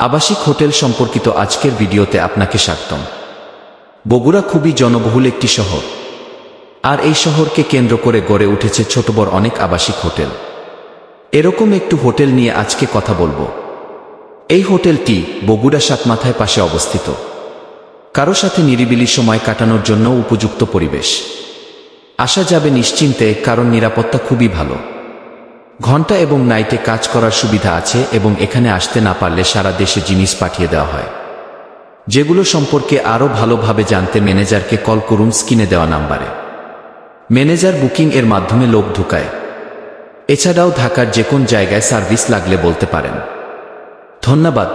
আবাসিক হোটেল সম্পর্কিত আজকের ভিডিওতে আপনাকে স্বাগতম। বগুড়া খুবই জনবহুল একটি শহর, আর এই শহরকে কেন্দ্র করে গড়ে উঠেছে ছোট বড় অনেক আবাসিক হোটেল। এরকম একটু হোটেল নিয়ে আজকে কথা বলবো। এই হোটেলটি বগুড়া সাতমাথায় পাশে অবস্থিত, কারো সাথে নিরিবিলি সময় কাটানোর জন্য উপযুক্ত পরিবেশ। আসা যাবে নিশ্চিন্তে, কারণ নিরাপত্তা খুবই ভালো। ঘন্টা এবং নাইটে কাজ করার সুবিধা আছে এবং এখানে আসতে না পারলে সারা দেশে জিনিস পাঠিয়ে দেওয়া হয়, যেগুলো সম্পর্কে আরও ভালোভাবে জানতে ম্যানেজারকে কল করুন স্ক্রিনে দেওয়া নাম্বারে। ম্যানেজার বুকিং এর মাধ্যমে লোক ঢুকায়। এছাড়াও ঢাকার যে কোন জায়গায় সার্ভিস লাগলে বলতে পারেন। ধন্যবাদ।